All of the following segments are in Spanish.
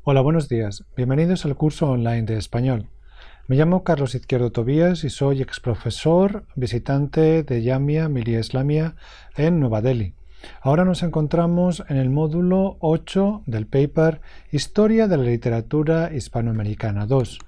Hola, buenos días. Bienvenidos al curso online de español. Me llamo Carlos Izquierdo Tobías y soy exprofesor visitante de Jamia Millia Islamia en Nueva Delhi. Ahora nos encontramos en el módulo 8 del paper Historia de la Literatura Hispanoamericana 2.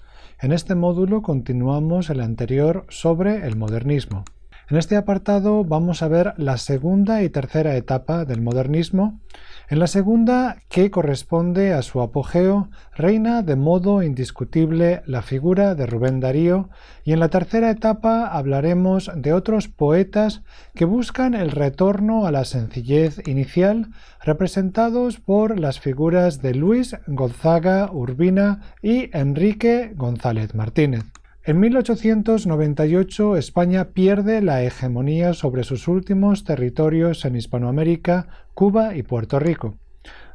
En este módulo continuamos el anterior sobre el modernismo. En este apartado vamos a ver la segunda y tercera etapa del modernismo. En la segunda, que corresponde a su apogeo, reina de modo indiscutible la figura de Rubén Darío, y en la tercera etapa hablaremos de otros poetas que buscan el retorno a la sencillez inicial, representados por las figuras de Luis Gonzaga Urbina y Enrique González Martínez. En 1898 España pierde la hegemonía sobre sus últimos territorios en Hispanoamérica, Cuba y Puerto Rico.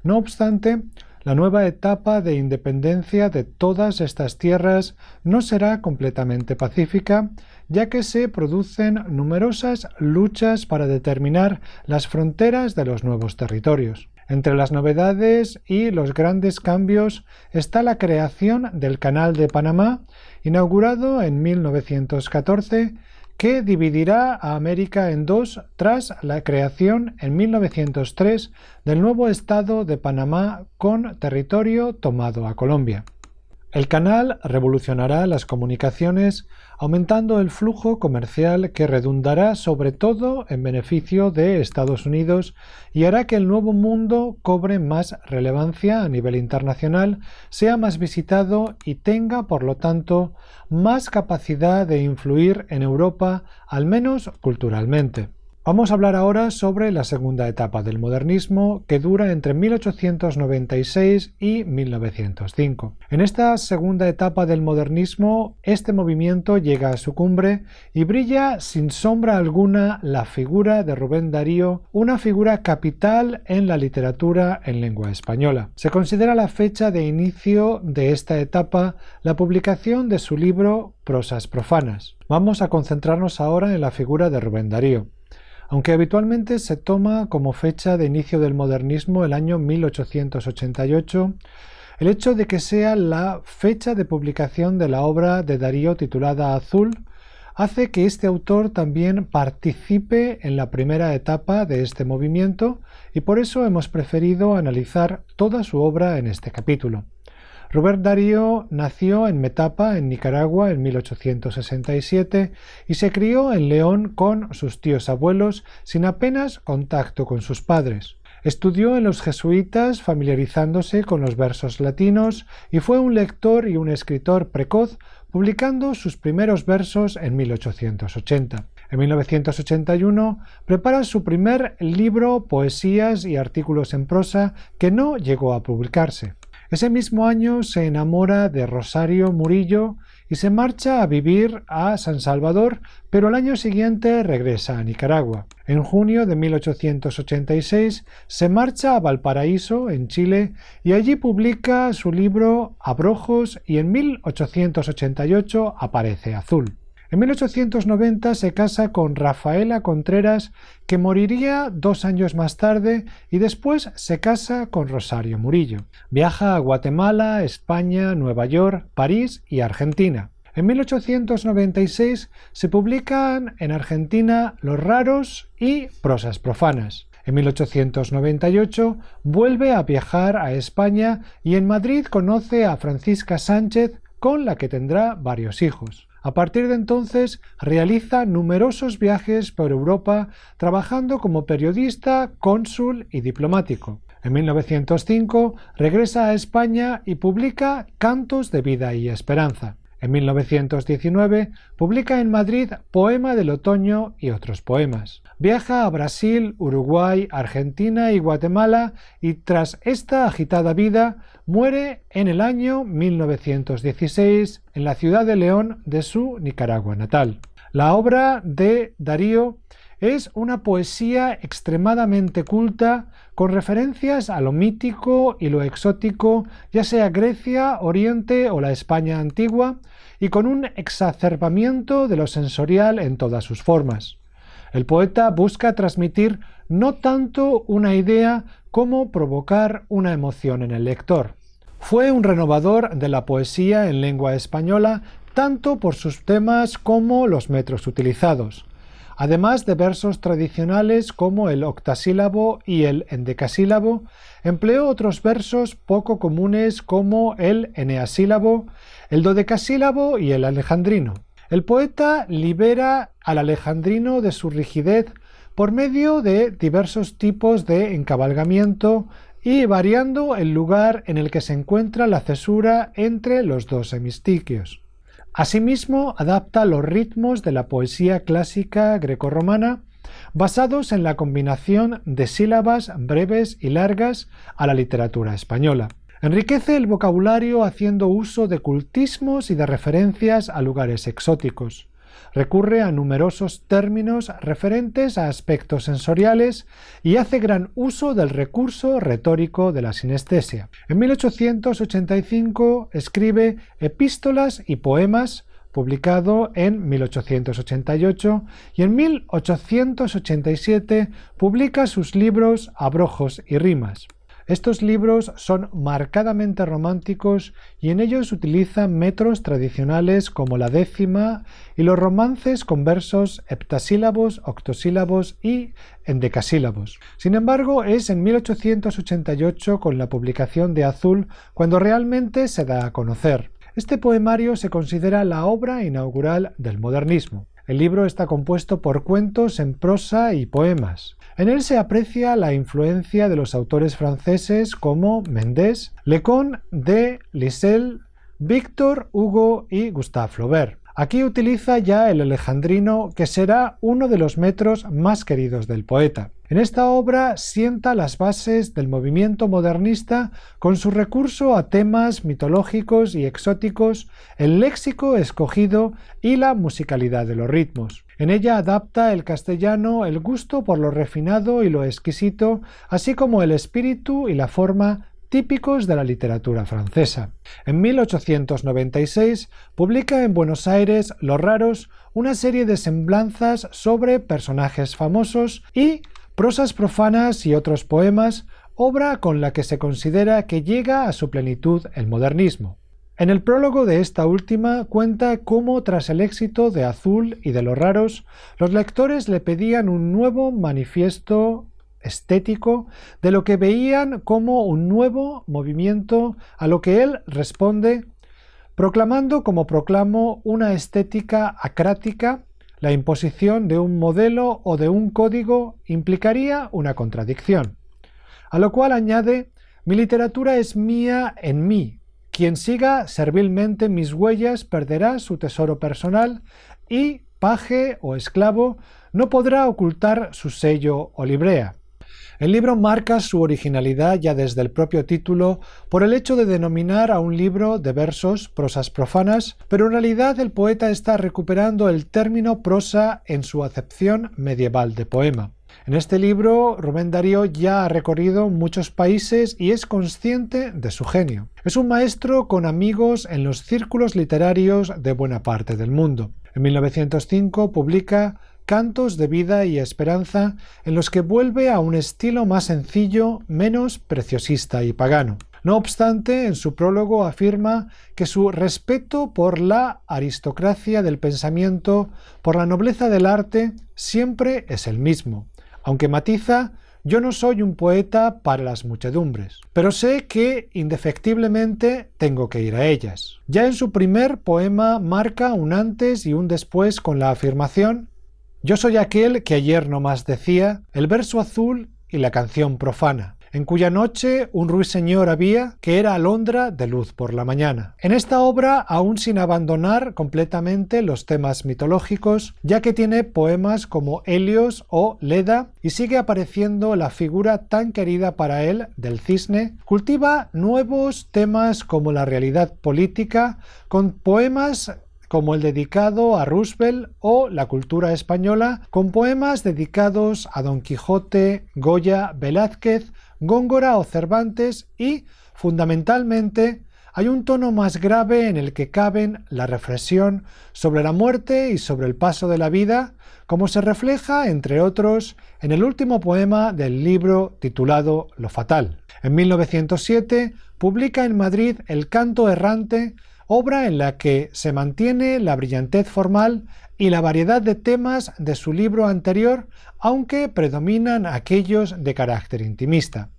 No obstante, la nueva etapa de independencia de todas estas tierras no será completamente pacífica, ya que se producen numerosas luchas para determinar las fronteras de los nuevos territorios. Entre las novedades y los grandes cambios está la creación del Canal de Panamá, inaugurado en 1914, que dividirá a América en dos tras la creación en 1903 del nuevo estado de Panamá con territorio tomado a Colombia. El canal revolucionará las comunicaciones, aumentando el flujo comercial que redundará sobre todo en beneficio de Estados Unidos y hará que el Nuevo Mundo cobre más relevancia a nivel internacional, sea más visitado y tenga, por lo tanto, más capacidad de influir en Europa, al menos culturalmente. Vamos a hablar ahora sobre la segunda etapa del modernismo, que dura entre 1896 y 1905. En esta segunda etapa del modernismo, este movimiento llega a su cumbre y brilla sin sombra alguna la figura de Rubén Darío, una figura capital en la literatura en lengua española. Se considera la fecha de inicio de esta etapa la publicación de su libro Prosas profanas. Vamos a concentrarnos ahora en la figura de Rubén Darío. Aunque habitualmente se toma como fecha de inicio del modernismo el año 1888, el hecho de que sea la fecha de publicación de la obra de Darío titulada Azul hace que este autor también participe en la primera etapa de este movimiento y por eso hemos preferido analizar toda su obra en este capítulo. Rubén Darío nació en Metapa, en Nicaragua, en 1867 y se crió en León con sus tíos abuelos sin apenas contacto con sus padres. Estudió en los jesuitas familiarizándose con los versos latinos y fue un lector y un escritor precoz, publicando sus primeros versos en 1880. En 1981 prepara su primer libro, Poesías y artículos en prosa, que no llegó a publicarse. Ese mismo año se enamora de Rosario Murillo y se marcha a vivir a San Salvador, pero al año siguiente regresa a Nicaragua. En junio de 1886 se marcha a Valparaíso, en Chile, y allí publica su libro Abrojos y en 1888 aparece Azul. En 1890 se casa con Rafaela Contreras, que moriría 2 años más tarde, y después se casa con Rosario Murillo. Viaja a Guatemala, España, Nueva York, París y Argentina. En 1896 se publican en Argentina Los Raros y Prosas profanas. En 1898 vuelve a viajar a España y en Madrid conoce a Francisca Sánchez, con la que tendrá varios hijos. A partir de entonces realiza numerosos viajes por Europa, trabajando como periodista, cónsul y diplomático. En 1905 regresa a España y publica Cantos de vida y esperanza. En 1919 publica en Madrid Poema del otoño y otros poemas. Viaja a Brasil, Uruguay, Argentina y Guatemala y tras esta agitada vida muere en el año 1916 en la ciudad de León de su Nicaragua natal. La obra de Darío es una poesía extremadamente culta, con referencias a lo mítico y lo exótico, ya sea Grecia, Oriente o la España antigua, y con un exacerbamiento de lo sensorial en todas sus formas. El poeta busca transmitir no tanto una idea como provocar una emoción en el lector. Fue un renovador de la poesía en lengua española, tanto por sus temas como los metros utilizados. Además de versos tradicionales como el octasílabo y el endecasílabo, empleó otros versos poco comunes como el eneasílabo, el dodecasílabo y el alejandrino. El poeta libera al alejandrino de su rigidez por medio de diversos tipos de encabalgamiento y variando el lugar en el que se encuentra la cesura entre los dos hemistiquios. Asimismo, adapta los ritmos de la poesía clásica grecorromana, basados en la combinación de sílabas breves y largas, a la literatura española. Enriquece el vocabulario haciendo uso de cultismos y de referencias a lugares exóticos. Recurre a numerosos términos referentes a aspectos sensoriales y hace gran uso del recurso retórico de la sinestesia. En 1885 escribe Epístolas y poemas, publicado en 1888, y en 1887 publica sus libros Abrojos y rimas. Estos libros son marcadamente románticos y en ellos utiliza metros tradicionales como la décima y los romances con versos heptasílabos, octosílabos y endecasílabos. Sin embargo, es en 1888, con la publicación de Azul, cuando realmente se da a conocer. Este poemario se considera la obra inaugural del modernismo. El libro está compuesto por cuentos en prosa y poemas. En él se aprecia la influencia de los autores franceses como Mendès, Leconte de Lisle, Victor Hugo y Gustave Flaubert. Aquí utiliza ya el alejandrino, que será uno de los metros más queridos del poeta. En esta obra sienta las bases del movimiento modernista con su recurso a temas mitológicos y exóticos, el léxico escogido y la musicalidad de los ritmos. En ella adapta el castellano el gusto por lo refinado y lo exquisito, así como el espíritu y la forma típicos de la literatura francesa. En 1896 publica en Buenos Aires Los Raros, una serie de semblanzas sobre personajes famosos, y Prosas profanas y otros poemas, obra con la que se considera que llega a su plenitud el modernismo. En el prólogo de esta última cuenta cómo, tras el éxito de Azul y de Los Raros, los lectores le pedían un nuevo manifiesto estético de lo que veían como un nuevo movimiento, a lo que él responde proclamando, como proclamo, una estética acrática. La imposición de un modelo o de un código implicaría una contradicción. A lo cual añade: mi literatura es mía en mí. Quien siga servilmente mis huellas perderá su tesoro personal y, paje o esclavo, no podrá ocultar su sello o librea. El libro marca su originalidad ya desde el propio título por el hecho de denominar a un libro de versos prosas profanas, pero en realidad el poeta está recuperando el término prosa en su acepción medieval de poema. En este libro, Rubén Darío ya ha recorrido muchos países y es consciente de su genio. Es un maestro con amigos en los círculos literarios de buena parte del mundo. En 1905 publica Cantos de vida y esperanza, en los que vuelve a un estilo más sencillo, menos preciosista y pagano. No obstante, en su prólogo afirma que su respeto por la aristocracia del pensamiento, por la nobleza del arte, siempre es el mismo, aunque matiza: yo no soy un poeta para las muchedumbres, pero sé que indefectiblemente tengo que ir a ellas. Ya en su primer poema marca un antes y un después con la afirmación: yo soy aquel que ayer no más decía el verso azul y la canción profana, en cuya noche un ruiseñor había que era alondra de luz por la mañana. En esta obra, aún sin abandonar completamente los temas mitológicos, ya que tiene poemas como Helios o Leda y sigue apareciendo la figura tan querida para él del cisne, cultiva nuevos temas como la realidad política, con poemas como el dedicado a Roosevelt, o la cultura española, con poemas dedicados a Don Quijote, Goya, Velázquez, Góngora o Cervantes, y, fundamentalmente, hay un tono más grave en el que caben la reflexión sobre la muerte y sobre el paso de la vida, como se refleja, entre otros, en el último poema del libro titulado Lo fatal. En 1907 publica en Madrid El canto errante, obra en la que se mantiene la brillantez formal y la variedad de temas de su libro anterior, aunque predominan aquellos de carácter intimista.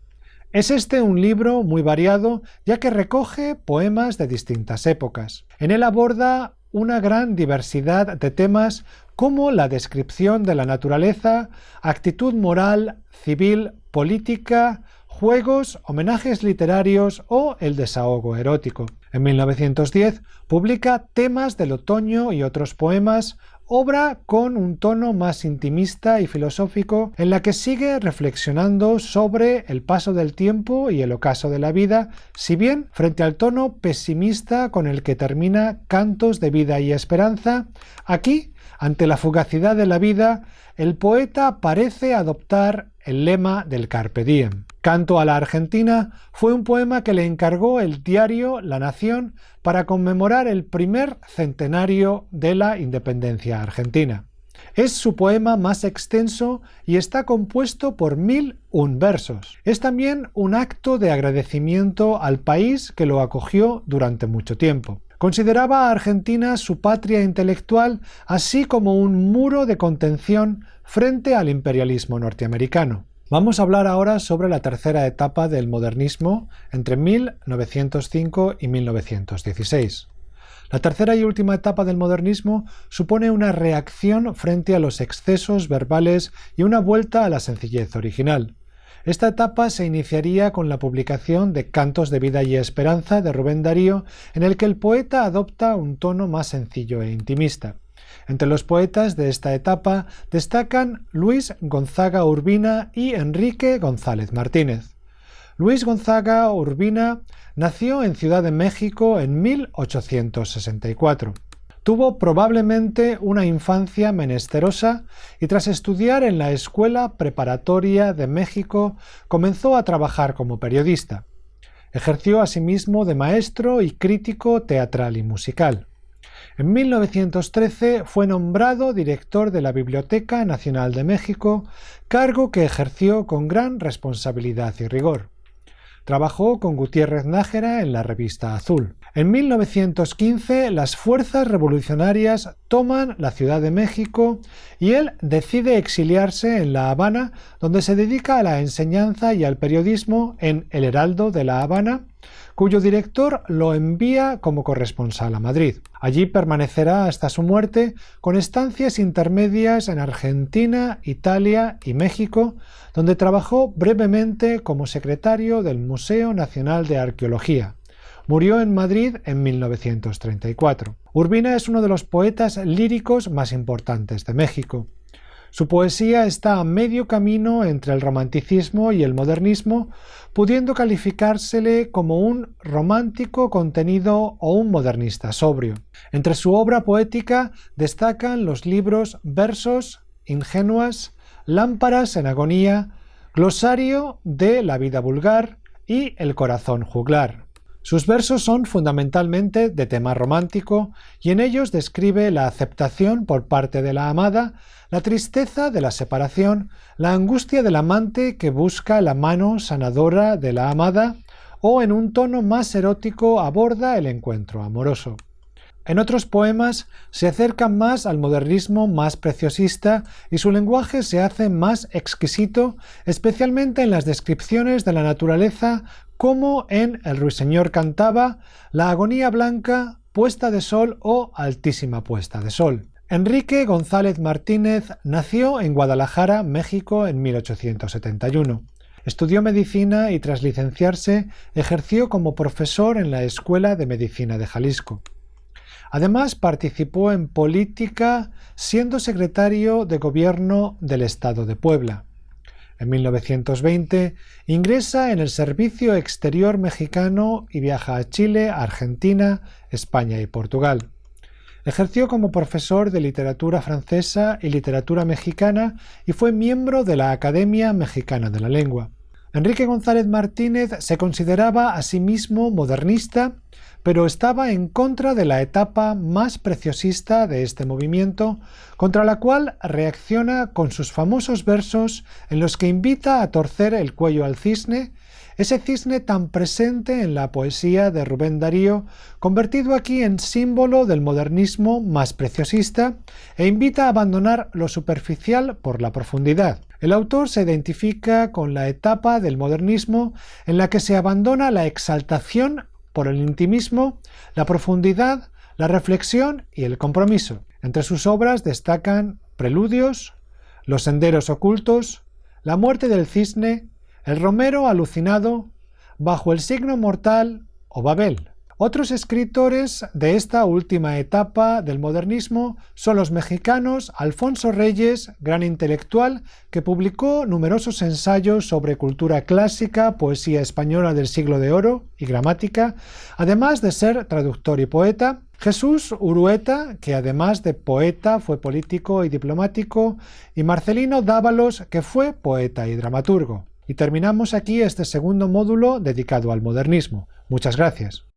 Es este un libro muy variado, ya que recoge poemas de distintas épocas. En él aborda una gran diversidad de temas como la descripción de la naturaleza, actitud moral, civil, política, juegos, homenajes literarios o el desahogo erótico. En 1910 publica Temas del otoño y otros poemas, obra con un tono más intimista y filosófico en la que sigue reflexionando sobre el paso del tiempo y el ocaso de la vida, si bien frente al tono pesimista con el que termina Cantos de vida y esperanza, aquí, ante la fugacidad de la vida, el poeta parece adoptar el lema del Carpe Diem. Canto a la Argentina fue un poema que le encargó el diario La Nación para conmemorar el primer centenario de la independencia argentina. Es su poema más extenso y está compuesto por 1001 versos. Es también un acto de agradecimiento al país que lo acogió durante mucho tiempo. Consideraba a Argentina su patria intelectual, así como un muro de contención frente al imperialismo norteamericano. Vamos a hablar ahora sobre la tercera etapa del modernismo entre 1905 y 1916. La tercera y última etapa del modernismo supone una reacción frente a los excesos verbales y una vuelta a la sencillez original. Esta etapa se iniciaría con la publicación de Cantos de vida y esperanza de Rubén Darío, en el que el poeta adopta un tono más sencillo e intimista. Entre los poetas de esta etapa destacan Luis Gonzaga Urbina y Enrique González Martínez. Luis Gonzaga Urbina nació en Ciudad de México en 1864. Tuvo probablemente una infancia menesterosa y tras estudiar en la Escuela Preparatoria de México comenzó a trabajar como periodista. Ejerció asimismo de maestro y crítico teatral y musical. En 1913 fue nombrado director de la Biblioteca Nacional de México, cargo que ejerció con gran responsabilidad y rigor. Trabajó con Gutiérrez Nájera en la revista Azul. En 1915 las fuerzas revolucionarias toman la Ciudad de México y él decide exiliarse en La Habana, donde se dedica a la enseñanza y al periodismo en El Heraldo de La Habana, cuyo director lo envía como corresponsal a Madrid. Allí permanecerá hasta su muerte, con estancias intermedias en Argentina, Italia y México, donde trabajó brevemente como secretario del Museo Nacional de Arqueología. Murió en Madrid en 1934. Urbina es uno de los poetas líricos más importantes de México. Su poesía está a medio camino entre el romanticismo y el modernismo, pudiendo calificársele como un romántico contenido o un modernista sobrio. Entre su obra poética destacan los libros Versos, Ingenuas, Lámparas en agonía, Glosario de la vida vulgar y El corazón juglar. Sus versos son fundamentalmente de tema romántico y en ellos describe la aceptación por parte de la amada, la tristeza de la separación, la angustia del amante que busca la mano sanadora de la amada o en un tono más erótico aborda el encuentro amoroso. En otros poemas se acerca más al modernismo más preciosista y su lenguaje se hace más exquisito, especialmente en las descripciones de la naturaleza como en El ruiseñor cantaba, La agonía blanca, Puesta de sol o Altísima puesta de sol. Enrique González Martínez nació en Guadalajara, México, en 1871. Estudió medicina y tras licenciarse ejerció como profesor en la Escuela de Medicina de Jalisco. Además participó en política siendo secretario de Gobierno del Estado de Puebla. En 1920 ingresa en el Servicio Exterior Mexicano y viaja a Chile, Argentina, España y Portugal. Ejerció como profesor de literatura francesa y literatura mexicana y fue miembro de la Academia Mexicana de la Lengua. Enrique González Martínez se consideraba a sí mismo modernista, pero estaba en contra de la etapa más preciosista de este movimiento, contra la cual reacciona con sus famosos versos en los que invita a torcer el cuello al cisne, ese cisne tan presente en la poesía de Rubén Darío, convertido aquí en símbolo del modernismo más preciosista, e invita a abandonar lo superficial por la profundidad. El autor se identifica con la etapa del modernismo en la que se abandona la exaltación por el intimismo, la profundidad, la reflexión y el compromiso. Entre sus obras destacan Preludios, Los senderos ocultos, La muerte del cisne, El romero alucinado, Bajo el signo mortal o Babel. Otros escritores de esta última etapa del modernismo son los mexicanos Alfonso Reyes, gran intelectual, que publicó numerosos ensayos sobre cultura clásica, poesía española del siglo de oro y gramática, además de ser traductor y poeta; Jesús Urueta, que además de poeta fue político y diplomático; y Marcelino Dávalos, que fue poeta y dramaturgo. Y terminamos aquí este segundo módulo dedicado al modernismo. Muchas gracias.